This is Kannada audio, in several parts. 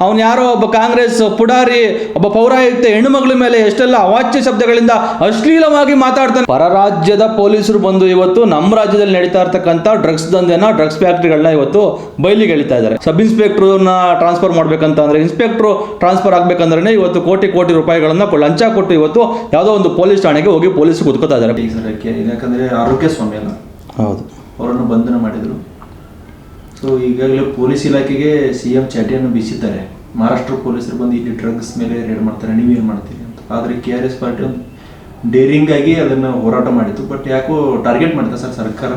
ಅವನು ಯಾರೋ ಒಬ್ಬ ಕಾಂಗ್ರೆಸ್ ಪುಡಾರಿ, ಒಬ್ಬ ಪೌರಾಯುಕ್ತ ಹೆಣ್ಣುಮಗಳ ಮೇಲೆ ಎಷ್ಟೆಲ್ಲ ಅವಾಚ್ಯ ಶಬ್ದಗಳಿಂದ ಅಶ್ಲೀಲವಾಗಿ ಮಾತಾಡ್ತಾನೆ. ಪರ ರಾಜ್ಯದ ಪೊಲೀಸರು ಬಂದು ಇವತ್ತು ನಮ್ಮ ರಾಜ್ಯದಲ್ಲಿ ನಡೀತಾ ಇರ್ತಕ್ಕಂಥ ಡ್ರಗ್ಸ್ ದಂಧೆನ, ಡ್ರಗ್ಸ್ ಫ್ಯಾಕ್ಟ್ರಿಗಳನ್ನ ಇವತ್ತು ಬಯಲಿಗೆ ಎಳಿತಾ ಇದ್ದಾರೆ. ಸಬ್ ಇನ್ಸ್ಪೆಕ್ಟರ್ನ ಟ್ರಾನ್ಸ್ಫರ್ ಮಾಡ್ಬೇಕಂತ ಅಂದ್ರೆ, ಇನ್ಸ್ಪೆಕ್ಟರ್ ಟ್ರಾನ್ಸ್ಫರ್ ಆಗ್ಬೇಕಂದ್ರೆ ಇವತ್ತು ಕೋಟಿ ಕೋಟಿ ರೂಪಾಯಿಗಳನ್ನ ಲಂಚ ಕೊಟ್ಟು ಇವತ್ತು ಯಾವುದೋ ಒಂದು ಪೊಲೀಸ್ ಠಾಣೆಗೆ ಹೋಗಿ ಪೊಲೀಸ್ ಕುತ್ಕೋತಾ ಇದ್ದಾರೆ. ಯಾಕಂದ್ರೆ ಆರೋಗ್ಯ ಸ್ವಾಮಿ ಅಲ್ಲ, ಹೌದು, ಅವರನ್ನು ಬಂಧನ ಮಾಡಿದ್ರು. ಸೊ ಈಗಾಗಲೇ ಪೊಲೀಸ್ ಇಲಾಖೆಗೆ CM ಚಾಟಿಯನ್ನು ಬೀಸಿದ್ದಾರೆ. ಮಹಾರಾಷ್ಟ್ರ ಪೊಲೀಸರು ಬಂದು ಇಲ್ಲಿ ಡ್ರಗ್ಸ್ ಮೇಲೆ ರೇಡ್ ಮಾಡ್ತಾರೆ, ನೀವೇನು ಮಾಡ್ತೀರಿ ಅಂತ. ಆದರೆ KRS ಪಾರ್ಟಿ ಒಂದು ಡೇರಿಂಗ್ ಆಗಿ ಅದನ್ನು ಹೋರಾಟ ಮಾಡಿತ್ತು. ಬಟ್ ಯಾಕೋ ಟಾರ್ಗೆಟ್ ಮಾಡ್ತಾ ಸರ್ ಸರ್ಕಾರ?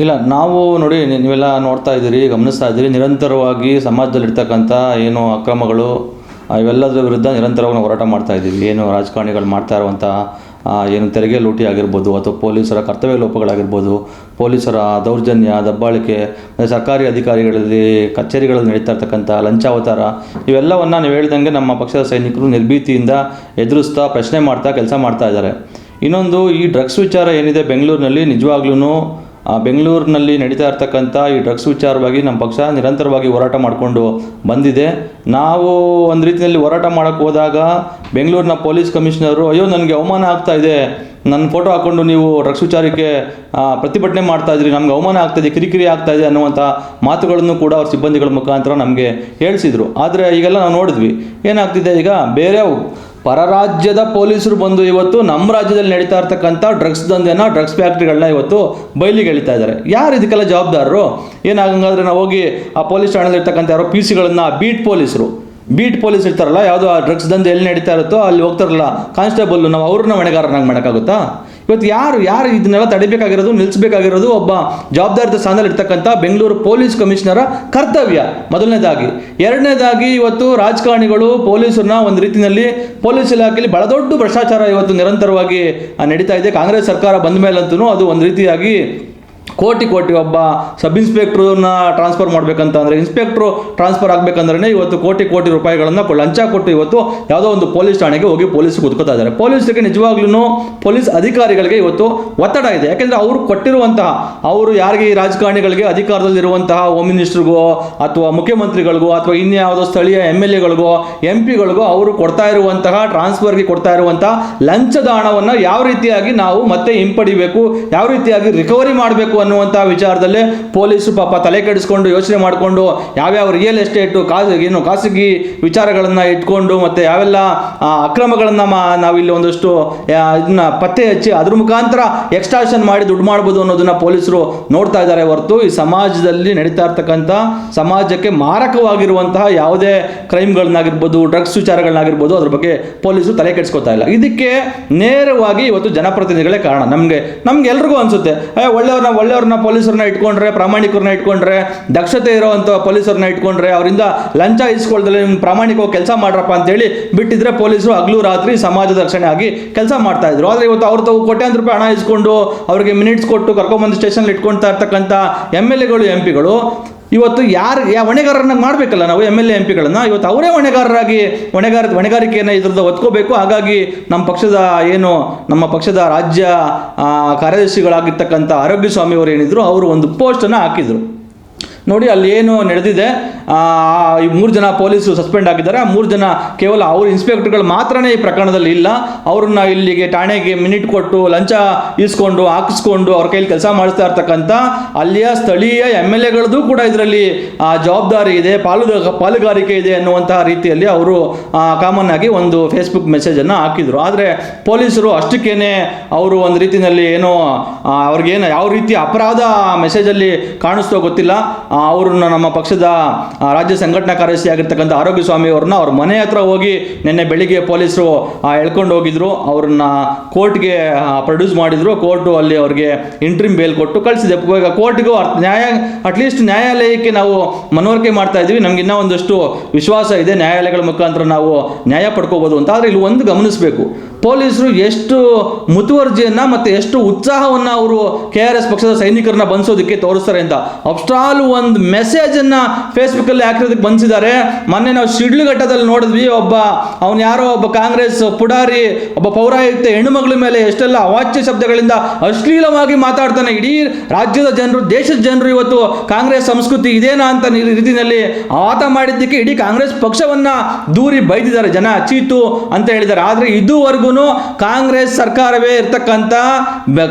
ಇಲ್ಲ, ನಾವು ನೋಡಿ, ನೀವೆಲ್ಲ ನೋಡ್ತಾ ಇದ್ದೀರಿ, ಗಮನಿಸ್ತಾ ಇದ್ದೀರಿ, ನಿರಂತರವಾಗಿ ಸಮಾಜದಲ್ಲಿರ್ತಕ್ಕಂಥ ಏನು ಅಕ್ರಮಗಳು ಇವೆಲ್ಲದರ ವಿರುದ್ಧ ನಿರಂತರವಾಗಿ ಹೋರಾಟ ಮಾಡ್ತಾ ಇದ್ದೀವಿ. ಏನು ರಾಜಕಾರಣಿಗಳು ಮಾಡ್ತಾ ಇರುವಂಥ ಏನು ತೆರಿಗೆ ಲೂಟಿ ಆಗಿರ್ಬೋದು, ಅಥವಾ ಪೊಲೀಸರ ಕರ್ತವ್ಯ ಲೋಪಗಳಾಗಿರ್ಬೋದು, ಪೊಲೀಸರ ದೌರ್ಜನ್ಯ, ದಬ್ಬಾಳಿಕೆ, ಸರ್ಕಾರಿ ಅಧಿಕಾರಿಗಳಲ್ಲಿ ಕಚೇರಿಗಳಲ್ಲಿ ನಡೀತಾ ಇರ್ತಕ್ಕಂಥ ಲಂಚಾವತಾರ, ಇವೆಲ್ಲವನ್ನು ನೀವು ಹೇಳ್ದಂಗೆ ನಮ್ಮ ಪಕ್ಷದ ಸೈನಿಕರು ನಿರ್ಭೀತಿಯಿಂದ ಎದುರಿಸ್ತಾ ಪ್ರಶ್ನೆ ಮಾಡ್ತಾ ಕೆಲಸ ಮಾಡ್ತಾ ಇದ್ದಾರೆ. ಇನ್ನೊಂದು, ಈ ಡ್ರಗ್ಸ್ ವಿಚಾರ ಏನಿದೆ ಬೆಂಗಳೂರಿನಲ್ಲಿ, ನಿಜವಾಗ್ಲೂ ಬೆಂಗಳೂರಿನಲ್ಲಿ ನಡೀತಾ ಇರ್ತಕ್ಕಂಥ ಈ ಡ್ರಗ್ಸ್ ವಿಚಾರವಾಗಿ ನಮ್ಮ ಪಕ್ಷ ನಿರಂತರವಾಗಿ ಹೋರಾಟ ಮಾಡಿಕೊಂಡು ಬಂದಿದೆ. ನಾವು ಒಂದು ರೀತಿಯಲ್ಲಿ ಹೋರಾಟ ಮಾಡೋಕ್ಕೆ ಹೋದಾಗ ಬೆಂಗಳೂರಿನ ಪೊಲೀಸ್ ಕಮಿಷನರು, ಅಯ್ಯೋ ನನಗೆ ಅವಮಾನ ಆಗ್ತಾ ಇದೆ, ನನ್ನ ಫೋಟೋ ಹಾಕ್ಕೊಂಡು ನೀವು ಡ್ರಗ್ಸ್ ವಿಚಾರಕ್ಕೆ ಪ್ರತಿಭಟನೆ ಮಾಡ್ತಾ ಇದ್ರಿ, ನಮ್ಗೆ ಅವಮಾನ ಆಗ್ತಾಯಿದೆ, ಕಿರಿಕಿರಿ ಆಗ್ತಾಯಿದೆ ಅನ್ನುವಂಥ ಮಾತುಗಳನ್ನು ಕೂಡ ಅವ್ರ ಸಿಬ್ಬಂದಿಗಳ ಮುಖಾಂತರ ನಮಗೆ ಹೇಳಿಸಿದರು. ಆದರೆ ಈಗೆಲ್ಲ ನಾವು ನೋಡಿದ್ವಿ ಏನಾಗ್ತಿದೆ, ಈಗ ಬೇರೆ ಪರ ರಾಜ್ಯದ ಪೊಲೀಸರು ಬಂದು ಇವತ್ತು ನಮ್ಮ ರಾಜ್ಯದಲ್ಲಿ ನಡೀತಾ ಇರ್ತಕ್ಕಂಥ ಡ್ರಗ್ಸ್ ದಂಧೆನ, ಡ್ರಗ್ಸ್ ಫ್ಯಾಕ್ಟ್ರಿಗಳನ್ನ ಇವತ್ತು ಬಯಲಿಗೆ ಎಳಿತಾ ಇದ್ದಾರೆ. ಯಾರು ಇದಕ್ಕೆಲ್ಲ ಜವಾಬ್ದಾರರು? ಏನಾಗಂಗಾದ್ರೆ ನಾವು ಹೋಗಿ ಆ ಪೊಲೀಸ್ ಠಾಣೆಯಲ್ಲಿ ಇರ್ತಕ್ಕಂಥ ಯಾರೋ PC-ಗಳನ್ನ ಬೀಟ್ ಪೊಲೀಸ್ ಇರ್ತಾರಲ್ಲ, ಯಾವುದೋ ಆ ಡ್ರಗ್ಸ್ ದಂಧೆ ಎಲ್ಲಿ ನಡೀತಾ ಇರುತ್ತೋ ಅಲ್ಲಿ ಹೋಗ್ತಾರಲ್ಲ ಕಾನ್ಸ್ಟೇಬಲ್, ನಾವು ಅವ್ರನ್ನ ಹೊಣೆಗಾರನಾಗಿ ಮಾಡೋಕ್ಕಾಗುತ್ತಾ? ಇವತ್ತು ಯಾರು ಇದನ್ನೆಲ್ಲ ತಡಿಬೇಕಾಗಿರೋದು, ನಿಲ್ಲಿಸಬೇಕಾಗಿರೋದು ಒಬ್ಬ ಜವಾಬ್ದಾರಿತ ಸ್ಥಾನದಲ್ಲಿ ಇರ್ತಕ್ಕಂಥ ಬೆಂಗಳೂರು ಪೊಲೀಸ್ ಕಮಿಷನರ ಕರ್ತವ್ಯ ಮೊದಲನೇದಾಗಿ. ಎರಡನೇದಾಗಿ, ಇವತ್ತು ರಾಜಕಾರಣಿಗಳು ಪೊಲೀಸರನ್ನ ಒಂದು ರೀತಿಯಲ್ಲಿ ಪೊಲೀಸ್ ಇಲಾಖೆಯಲ್ಲಿ ಬಹಳ ದೊಡ್ಡ ಭ್ರಷ್ಟಾಚಾರ ಇವತ್ತು ನಿರಂತರವಾಗಿ ನಡೀತಾ ಇದೆ. ಕಾಂಗ್ರೆಸ್ ಸರ್ಕಾರ ಬಂದ ಮೇಲಂತೂ ಅದು ಒಂದು ರೀತಿಯಾಗಿ ಕೋಟಿ ಒಬ್ಬ ಸಬ್ ಇನ್ಸ್ಪೆಕ್ಟ್ರನ್ನ ಟ್ರಾನ್ಸ್ಫರ್ ಮಾಡಬೇಕಂತ ಅಂದರೆ, ಇನ್ಸ್ಪೆಕ್ಟ್ರು ಟ್ರಾನ್ಸ್ಫರ್ ಆಗಬೇಕಂದ್ರೆ ಇವತ್ತು ಕೋಟಿ ರೂಪಾಯಿಗಳನ್ನು ಲಂಚ ಕೊಟ್ಟು ಇವತ್ತು ಯಾವುದೋ ಒಂದು ಪೊಲೀಸ್ ಠಾಣೆಗೆ ಹೋಗಿ ಪೊಲೀಸ್ ಕುತ್ಕೋತಾ ಇದ್ದಾರೆ. ಪೊಲೀಸರಿಗೆ ನಿಜವಾಗ್ಲೂ ಪೊಲೀಸ್ ಅಧಿಕಾರಿಗಳಿಗೆ ಇವತ್ತು ಒತ್ತಡ ಇದೆ. ಯಾಕೆಂದರೆ ಅವರು ಕೊಟ್ಟಿರುವಂತಹ, ಅವರು ಯಾರಿಗೆ, ಈ ರಾಜಕಾರಣಿಗಳಿಗೆ ಅಧಿಕಾರದಲ್ಲಿರುವಂತಹ ಹೋಮ್ ಮಿನಿಸ್ಟ್ರಿಗೋ ಅಥವಾ ಮುಖ್ಯಮಂತ್ರಿಗಳಿಗೋ ಅಥವಾ ಇನ್ಯಾವುದೋ ಸ್ಥಳೀಯ MLA-ಗಳಿಗೋ MP-ಗಳಿಗೋ ಅವರು ಕೊಡ್ತಾ ಇರುವಂತಹ ಟ್ರಾನ್ಸ್ಫರ್ಗೆ ಕೊಡ್ತಾ ಇರುವಂತಹ ಲಂಚದ ಹಣವನ್ನು ಯಾವ ರೀತಿಯಾಗಿ ನಾವು ಮತ್ತೆ ಹಿಂಪಡಿಬೇಕು, ಯಾವ ರೀತಿಯಾಗಿ ರಿಕವರಿ ಮಾಡಬೇಕು ಅನ್ನುವಂಥ ವಿಚಾರದಲ್ಲೇ ಪೊಲೀಸರು ಪಾಪ ತಲೆ ಕೆಡಿಸ್ಕೊಂಡು ಯೋಚನೆ ಮಾಡಿಕೊಂಡು ಯಾವ್ಯಾವ ರಿಯಲ್ ಎಸ್ಟೇಟು, ಖಾಸಗಿ ವಿಚಾರಗಳನ್ನು ಇಟ್ಕೊಂಡು ಮತ್ತು ಯಾವೆಲ್ಲ ಅಕ್ರಮಗಳನ್ನು ನಾವಿಲ್ಲಿ ಒಂದಷ್ಟು ಇದನ್ನ ಪತ್ತೆ ಹಚ್ಚಿ ಅದ್ರ ಮುಖಾಂತರ ಎಕ್ಸ್ಟ್ರಾಕ್ಷನ್ ಮಾಡಿ ದುಡ್ಡು ಮಾಡ್ಬೋದು ಅನ್ನೋದನ್ನ ಪೊಲೀಸರು ನೋಡ್ತಾ ಇದ್ದಾರೆ ಹೊರತು ಈ ಸಮಾಜದಲ್ಲಿ ನಡೀತಾ ಇರ್ತಕ್ಕಂಥ, ಸಮಾಜಕ್ಕೆ ಮಾರಕವಾಗಿರುವಂತಹ ಯಾವುದೇ ಕ್ರೈಮ್ಗಳನ್ನಾಗಿರ್ಬೋದು, ಡ್ರಗ್ಸ್ ವಿಚಾರಗಳನ್ನಾಗಿರ್ಬೋದು, ಅದ್ರ ಬಗ್ಗೆ ಪೊಲೀಸರು ತಲೆ ಕೆಡಿಸ್ಕೊತಾ ಇಲ್ಲ. ಇದಕ್ಕೆ ನೇರವಾಗಿ ಇವತ್ತು ಜನಪ್ರತಿನಿಧಿಗಳೇ ಕಾರಣ. ನಮ್ಗೆ ಎಲ್ರಿಗೂ ಅನ್ಸುತ್ತೆ, ಒಳ್ಳೆಯವ್ರನ್ನ ಪೊಲೀಸರನ್ನ ಇಟ್ಕೊಂಡ್ರೆ, ಪ್ರಾಮಾಣಿಕರನ್ನ ಇಟ್ಕೊಂಡ್ರೆ, ದಕ್ಷತೆ ಇರೋವಂಥ ಪೊಲೀಸರನ್ನ ಇಟ್ಕೊಂಡ್ರೆ, ಅವರಿಂದ ಲಂಚ ಇಸ್ಕೊಳ್ದಲೆ ಪ್ರಾಮಾಣಿಕವಾಗಿ ಕೆಲಸ ಮಾಡ್ರಪ್ಪ ಅಂತೇಳಿ ಬಿಟ್ಟಿದ್ರೆ ಪೊಲೀಸರು ಹಗಲು ರಾತ್ರಿ ಸಮಾಜದ ರಕ್ಷಣೆ ಆಗಿ ಕೆಲಸ ಮಾಡ್ತಾ ಇದ್ರು. ಆದರೆ ಇವತ್ತು ಅವ್ರ ತಾವು ಕೋಟ್ಯಾಂತರ ರೂಪಾಯಿ ಹಣ ಇಸ್ಕೊಂಡು ಅವರಿಗೆ ಮಿನಿಟ್ಸ್ ಕೊಟ್ಟು ಕರ್ಕೊಂಬಂದು ಸ್ಟೇಷನ್ಲಿ ಇಟ್ಕೊಳ್ತಾ ಇರ್ತಕ್ಕಂಥ MLA-ಗಳು MP-ಗಳು ಇವತ್ತು ಹೊಣೆಗಾರರನ್ನ ಮಾಡಬೇಕಲ್ಲ ನಾವು MLA MP-ಗಳನ್ನ. ಇವತ್ತು ಅವರೇ ಹೊಣೆಗಾರಿಕೆಯನ್ನು ಇದ್ರದ್ದು ಒತ್ಕೋಬೇಕು. ಹಾಗಾಗಿ ನಮ್ಮ ಪಕ್ಷದ ರಾಜ್ಯ ಕಾರ್ಯದರ್ಶಿಗಳಾಗಿರ್ತಕ್ಕಂಥ ಆರೋಗ್ಯ ಸ್ವಾಮಿ ಅವರು ಏನಿದ್ರು, ಅವರು ಒಂದು ಪೋಸ್ಟನ್ನು ಹಾಕಿದರು. ನೋಡಿ, ಅಲ್ಲಿ ಏನು ನಡೆದಿದೆ, ಈ 3 ಜನ ಪೊಲೀಸರು ಸಸ್ಪೆಂಡ್ ಆಗಿದ್ದಾರೆ. ಆ 3 ಜನ ಕೇವಲ ಅವ್ರ ಇನ್ಸ್ಪೆಕ್ಟರ್ಗಳು ಮಾತ್ರನೇ ಈ ಪ್ರಕರಣದಲ್ಲಿ ಇಲ್ಲ. ಅವ್ರನ್ನ ಇಲ್ಲಿಗೆ ಠಾಣೆಗೆ ಮಿನಿಟ್ ಕೊಟ್ಟು ಲಂಚ ಇಸ್ಕೊಂಡು ಹಾಕಿಸ್ಕೊಂಡು ಅವ್ರ ಕೈಲಿ ಕೆಲಸ ಮಾಡಿಸ್ತಾ ಇರ್ತಕ್ಕಂಥ ಅಲ್ಲಿಯ ಸ್ಥಳೀಯ MLA-ಗಳದ್ದು ಕೂಡ ಇದರಲ್ಲಿ ಜವಾಬ್ದಾರಿ ಇದೆ, ಪಾಲುಗಾರಿಕೆ ಇದೆ ಅನ್ನುವಂತಹ ರೀತಿಯಲ್ಲಿ ಅವರು ಕಾಮನ್ ಆಗಿ ಒಂದು ಫೇಸ್ಬುಕ್ ಮೆಸೇಜನ್ನು ಹಾಕಿದರು. ಆದರೆ ಪೊಲೀಸರು ಅಷ್ಟಕ್ಕೇನೆ ಅವರು ಒಂದು ರೀತಿಯಲ್ಲಿ ಏನೋ ಅವ್ರಿಗೇನು ಯಾವ ರೀತಿ ಅಪರಾಧ ಮೆಸೇಜಲ್ಲಿ ಕಾಣಿಸ್ತೋ ಗೊತ್ತಿಲ್ಲ, ಅವ್ರನ್ನ ನಮ್ಮ ಪಕ್ಷದ ರಾಜ್ಯ ಸಂಘಟನಾ ಕಾರ್ಯದರ್ಶಿ ಆಗಿರ್ತಕ್ಕಂಥ ಆರೋಗ್ಯ ಸ್ವಾಮಿ ಅವ್ರನ್ನ ಅವ್ರ ಮನೆ ಹತ್ರ ಹೋಗಿ ನಿನ್ನೆ ಬೆಳಿಗ್ಗೆ ಪೊಲೀಸರು ಎಳ್ಕೊಂಡು ಹೋಗಿದ್ರು. ಅವ್ರನ್ನ ಕೋರ್ಟ್ಗೆ ಪ್ರೊಡ್ಯೂಸ್ ಮಾಡಿದ್ರು. ಕೋರ್ಟು ಅಲ್ಲಿ ಅವ್ರಿಗೆ ಇಂಟ್ರಿಮ್ ಬೇಲ್ ಕೊಟ್ಟು ಕಳಿಸಿದೆ. ಈಗ ಕೋರ್ಟ್ಗೂ ಅಟ್ಲೀಸ್ಟ್ ನ್ಯಾಯಾಲಯಕ್ಕೆ ನಾವು ಮನವರಿಕೆ ಮಾಡ್ತಾ ಇದ್ದೀವಿ, ನಮ್ಗೆ ಇನ್ನೂ ಒಂದಷ್ಟು ವಿಶ್ವಾಸ ಇದೆ, ನ್ಯಾಯಾಲಯಗಳ ಮುಖಾಂತರ ನಾವು ನ್ಯಾಯ ಪಡ್ಕೋಬೋದು ಅಂತ. ಆದರೆ ಇಲ್ಲಿ ಒಂದು ಗಮನಿಸಬೇಕು, ಪೊಲೀಸರು ಎಷ್ಟು ಮುತುವರ್ಜಿಯನ್ನು ಮತ್ತು ಎಷ್ಟು ಉತ್ಸಾಹವನ್ನು ಅವರು KRS ಪಕ್ಷದ ಸೈನಿಕರನ್ನ ಬಂಧಿಸೋದಕ್ಕೆ ತೋರಿಸ್ತಾರೆ ಅಂತ. ಅಫ್ಟರ್ ಆಲ್ ಒಂದು ಮೆಸೇಜನ್ನು ಫೇಸ್ಬುಕ್ಕಲ್ಲಿ ಹಾಕಿರೋದಕ್ಕೆ ಬಂದಿದ್ದಾರೆ. ಮೊನ್ನೆ ನಾವು ಶಿಡ್ಲಘಟ್ಟದಲ್ಲಿ ನೋಡಿದ್ವಿ, ಅವನು ಯಾರೋ ಒಬ್ಬ ಕಾಂಗ್ರೆಸ್ ಪುಡಾರಿ, ಒಬ್ಬ ಪೌರಾಯುಕ್ತ ಹೆಣ್ಣುಮಗಳ ಮೇಲೆ ಎಷ್ಟೆಲ್ಲ ಅವಾಚ್ಯ ಶಬ್ದಗಳಿಂದ ಅಶ್ಲೀಲವಾಗಿ ಮಾತಾಡ್ತಾನೆ. ಇಡೀ ರಾಜ್ಯದ ಜನರು, ದೇಶದ ಜನರು ಇವತ್ತು ಕಾಂಗ್ರೆಸ್ ಸಂಸ್ಕೃತಿ ಇದೇನಾ ಅಂತ ರೀತಿಯಲ್ಲಿ ಆತ ಮಾಡಿದ್ದಕ್ಕೆ ಇಡೀ ಕಾಂಗ್ರೆಸ್ ಪಕ್ಷವನ್ನ ದೂರಿ ಬೈದಿದ್ದಾರೆ ಜನ, ಚೀತು ಅಂತ ಹೇಳಿದ್ದಾರೆ. ಆದರೆ ಇದುವರೆಗೂ ಕಾಂಗ್ರೆಸ್ ಸರ್ಕಾರವೇ ಇರ್ತಕ್ಕಂಥ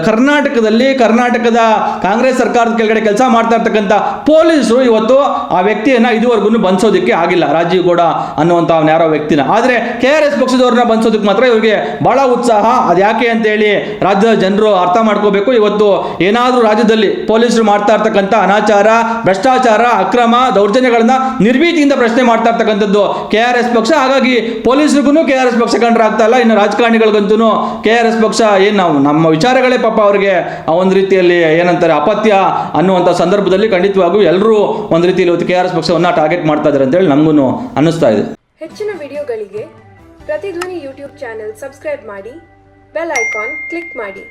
ಕರ್ನಾಟಕದ ಕಾಂಗ್ರೆಸ್ ಸರ್ಕಾರದ ಕೆಳಗಡೆ ಕೆಲಸ ಮಾಡ್ತಾ ಇರ್ತಕ್ಕಂಥ ಪೊಲೀಸರು ಇವತ್ತು ಆ ವ್ಯಕ್ತಿಯನ್ನ ಇದುವರೆಗೂ ಬಂಧಿಸೋದಕ್ಕೆ ಆಗಿಲ್ಲ, ರಾಜೀವ್ ಗೌಡ ಅನ್ನುವಂಥ ಅವನ ಯಾರೋ ವ್ಯಕ್ತಿನ. ಆದರೆ KRS ಪಕ್ಷದವ್ರನ್ನ ಬಂಧಿಸೋದಕ್ಕೆ ಮಾತ್ರ ಇವರಿಗೆ ಬಹಳ ಉತ್ಸಾಹ. ಅದು ಯಾಕೆ ಅಂತೇಳಿ ರಾಜ್ಯದ ಜನರು ಅರ್ಥ ಮಾಡ್ಕೋಬೇಕು. ಇವತ್ತು ಏನಾದರೂ ರಾಜ್ಯದಲ್ಲಿ ಪೊಲೀಸರು ಮಾಡ್ತಾ ಇರ್ತಕ್ಕಂಥ ಅನಾಚಾರ, ಭ್ರಷ್ಟಾಚಾರ, ಅಕ್ರಮ, ದೌರ್ಜನ್ಯಗಳನ್ನ ನಿರ್ಭೀತಿಯಿಂದ ಪ್ರಶ್ನೆ ಮಾಡ್ತಾ ಇರ್ತಕ್ಕಂಥದ್ದು KRS ಪಕ್ಷ. ಹಾಗಾಗಿ ಪೊಲೀಸರಿಗೂ KRS ಪಕ್ಷ ಕಂಡ್ರಾಗ್ತಾ ಇಲ್ಲ. ಇನ್ನು ರಾಜಕಾರಣಿಗಳಿಗಂತೂ KRS ಪಕ್ಷ ಏನು, ನಾವು ನಮ್ಮ ವಿಚಾರಗಳೇ ಪಾಪ ಅವರಿಗೆ ಒಂದು ರೀತಿಯಲ್ಲಿ ಏನಂತಾರೆ ಅಪತ್ಯ ಅನ್ನುವಂಥ ಸಂದರ್ಭದಲ್ಲಿ ಖಂಡಿತವಾಗೂ ಎಲ್ಲರೂ ಒಂದು ರೀತಿಯಲ್ಲಿ ಇವತ್ತು KRS ಪಕ್ಷವನ್ನು ಟಾರ್ಗೆಟ್ ಮಾಡ್ತಾ ಇದ್ದಾರೆ ಅಂತೇಳಿ ನಮಗೂ ಅನ್ನಿಸ್ತಾ ಇದೆ. ಹೆಚ್ಚಿನ ವಿಡಿಯೋಗಳಿಗೆ ಪ್ರತಿಧ್ವನಿ ಯೂಟ್ಯೂಬ್ ಚಾನೆಲ್ ಸಬ್ಸ್ಕ್ರೈಬ್ ಮಾಡಿ, ಬೆಲ್ ಐಕಾನ್ ಕ್ಲಿಕ್ ಮಾಡಿ.